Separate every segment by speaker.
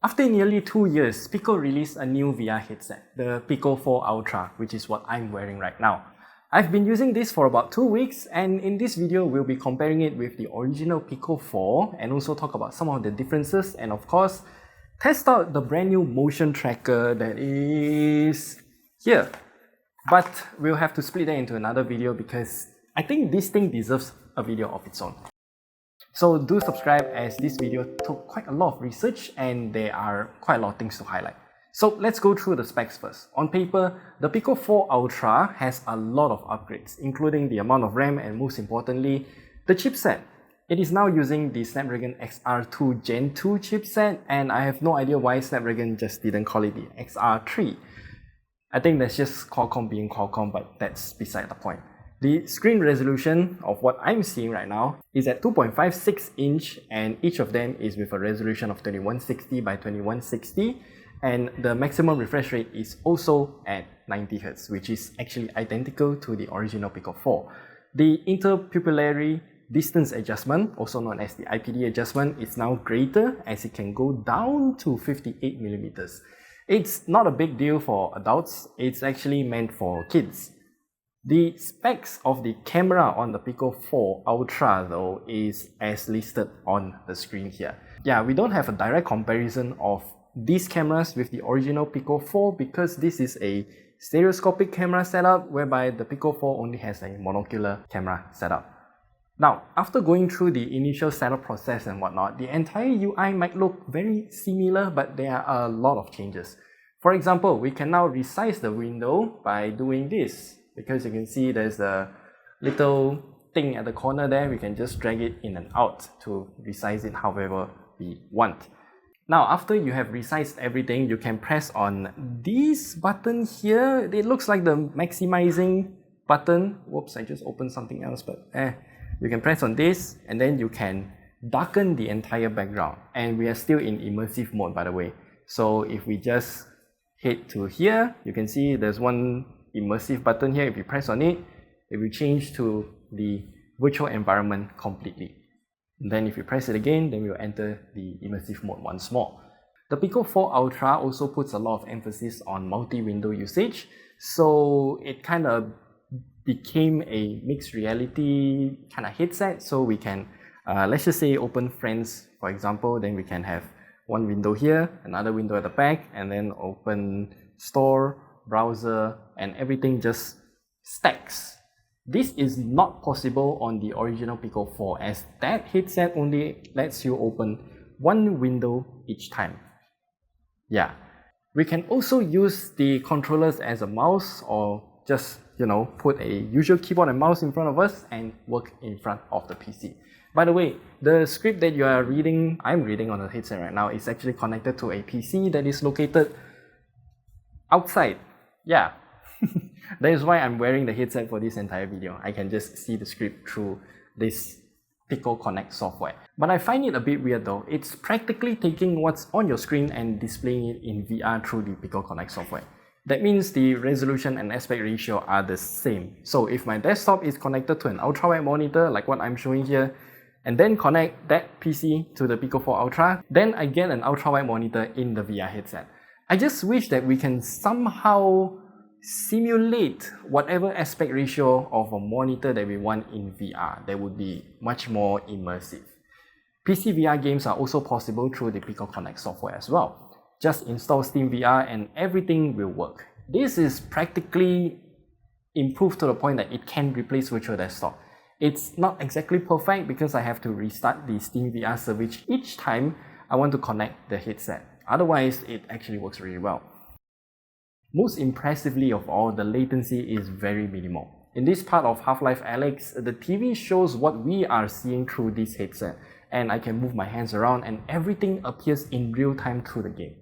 Speaker 1: After nearly 2 years, Pico released a new VR headset, the Pico 4 Ultra, which is what I'm wearing right now. I've been using this for about 2 weeks, and in this video we'll be comparing it with the original Pico 4 and also talk about some of the differences and of course test out the brand new motion tracker that is here. But we'll have to split that into another video because I think this thing deserves a video of its own. So do subscribe as this video took quite a lot of research and there are quite a lot of things to highlight. So let's go through the specs first. On paper, the Pico 4 Ultra has a lot of upgrades, including the amount of RAM and most importantly, the chipset. It is now using the Snapdragon XR2 Gen 2 chipset and I have no idea why Snapdragon just didn't call it the XR3. I think that's just Qualcomm being Qualcomm, but that's beside the point. The screen resolution of what I'm seeing right now is at 2.56 inch and each of them is with a resolution of 2160 by 2160 and the maximum refresh rate is also at 90Hz, which is actually identical to the original Pico 4. The interpupillary distance adjustment, also known as the IPD adjustment, is now greater as it can go down to 58mm. It's not a big deal for adults, it's actually meant for kids. The specs of the camera on the Pico 4 Ultra though is as listed on the screen here. Yeah, we don't have a direct comparison of these cameras with the original Pico 4 because this is a stereoscopic camera setup whereby the Pico 4 only has a monocular camera setup. Now, after going through the initial setup process and whatnot, the entire UI might look very similar but there are a lot of changes. For example, we can now resize the window by doing this. Because you can see there's a little thing at the corner there, we can just drag it in and out to resize it however we want. Now, after you have resized everything, you can press on this button here. It looks like the maximizing button. Whoops, I just opened something else, but you can press on this and then you can darken the entire background. And we are still in immersive mode, by the way. So if we just head to here, you can see there's one immersive button here. If you press on it, it will change to the virtual environment completely. And then if you press it again, then we'll enter the immersive mode once more. The Pico 4 Ultra also puts a lot of emphasis on multi-window usage, so it kind of became a mixed reality kind of headset. So we can, let's just say open Friends for example, then we can have one window here, another window at the back, and then open Store, browser, and everything just stacks. This is not possible on the original Pico 4 as that headset only lets you open one window each time. Yeah. We can also use the controllers as a mouse or just, put a usual keyboard and mouse in front of us and work in front of the PC. By the way, the script that I'm reading on the headset right now is actually connected to a PC that is located outside. Yeah, that is why I'm wearing the headset for this entire video. I can just see the script through this Pico Connect software. But I find it a bit weird though. It's practically taking what's on your screen and displaying it in VR through the Pico Connect software. That means the resolution and aspect ratio are the same. So if my desktop is connected to an ultra-wide monitor like what I'm showing here, and then connect that PC to the Pico 4 Ultra, then I get an ultra-wide monitor in the VR headset. I just wish that we can somehow simulate whatever aspect ratio of a monitor that we want in VR. That would be much more immersive. PC VR games are also possible through the Pico Connect software as well. Just install Steam VR and everything will work. This is practically improved to the point that it can replace virtual desktop. It's not exactly perfect because I have to restart the Steam VR service each time I want to connect the headset. Otherwise, it actually works really well. Most impressively of all, the latency is very minimal. In this part of Half-Life Alyx, the TV shows what we are seeing through this headset, and I can move my hands around and everything appears in real time through the game.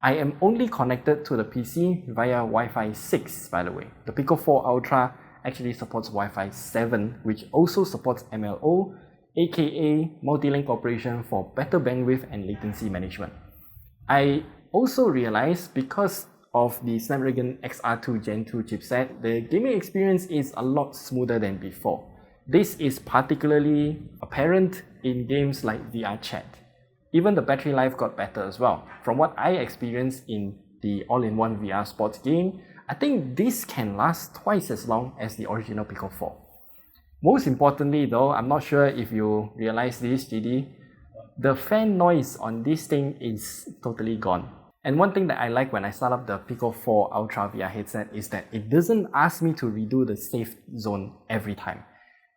Speaker 1: I am only connected to the PC via Wi-Fi 6, by the way. The Pico 4 Ultra actually supports Wi-Fi 7, which also supports MLO, aka multi-link operation for better bandwidth and latency management. I also realized because of the Snapdragon XR2 Gen 2 chipset, the gaming experience is a lot smoother than before. This is particularly apparent in games like vrchat. Even the battery life got better as well. From what I experienced in the all-in-one VR sports game, I think this can last twice as long as the original Pico 4. Most importantly though, I'm not sure if you realize this, JD, the fan noise on this thing is totally gone. And one thing that I like when I start up the Pico 4 Ultra VR headset is that it doesn't ask me to redo the safe zone every time.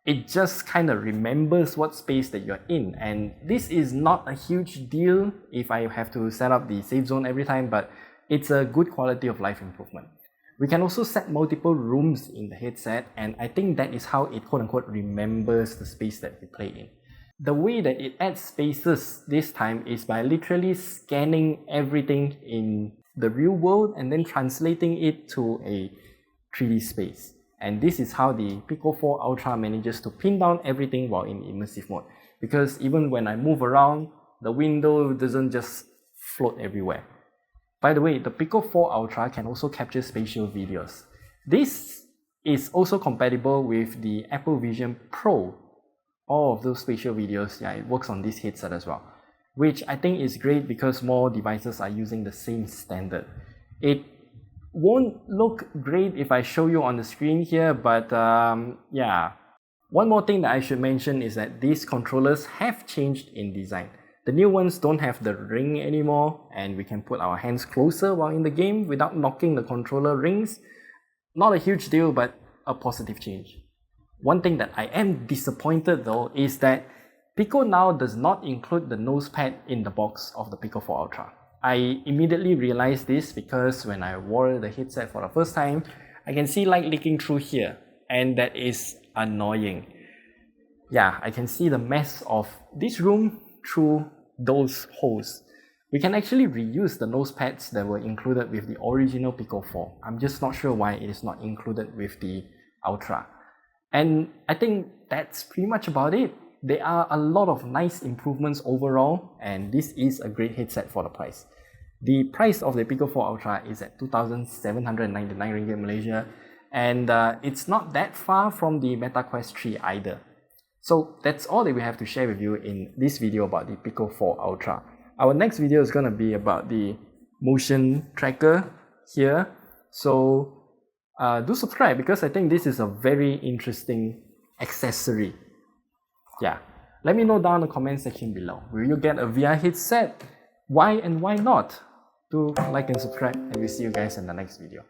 Speaker 1: It just kind of remembers what space that you're in, and this is not a huge deal if I have to set up the safe zone every time, but it's a good quality of life improvement. We can also set multiple rooms in the headset, and I think that is how it quote-unquote remembers the space that we play in. The way that it adds spaces this time is by literally scanning everything in the real world and then translating it to a 3D space. And this is how the Pico 4 Ultra manages to pin down everything while in immersive mode. Because even when I move around, the window doesn't just float everywhere. By the way, the Pico 4 Ultra can also capture spatial videos. This is also compatible with the Apple Vision Pro. All of those spatial videos, yeah, it works on this headset as well. Which I think is great because more devices are using the same standard. It won't look great if I show you on the screen here, but yeah. One more thing that I should mention is that these controllers have changed in design. The new ones don't have the ring anymore, and we can put our hands closer while in the game without knocking the controller rings. Not a huge deal, but a positive change. One thing that I am disappointed though is that Pico now does not include the nose pad in the box of the Pico 4 Ultra. I immediately realized this because when I wore the headset for the first time, I can see light leaking through here, and that is annoying. Yeah, I can see the mess of this room through those holes. We can actually reuse the nose pads that were included with the original Pico 4. I'm just not sure why it is not included with the Ultra. And I think that's pretty much about it. There are a lot of nice improvements overall, and this is a great headset for the price. The price of the Pico 4 Ultra is at 2,799 ringgit Malaysia, and it's not that far from the Meta Quest 3 either. So that's all that we have to share with you in this video about the Pico 4 Ultra. Our next video is going to be about the motion tracker here. So do subscribe because I think this is a very interesting accessory. Yeah, let me know down in the comment section below. Will you get a VR headset? Why and why not? Do like and subscribe, and we'll see you guys in the next video.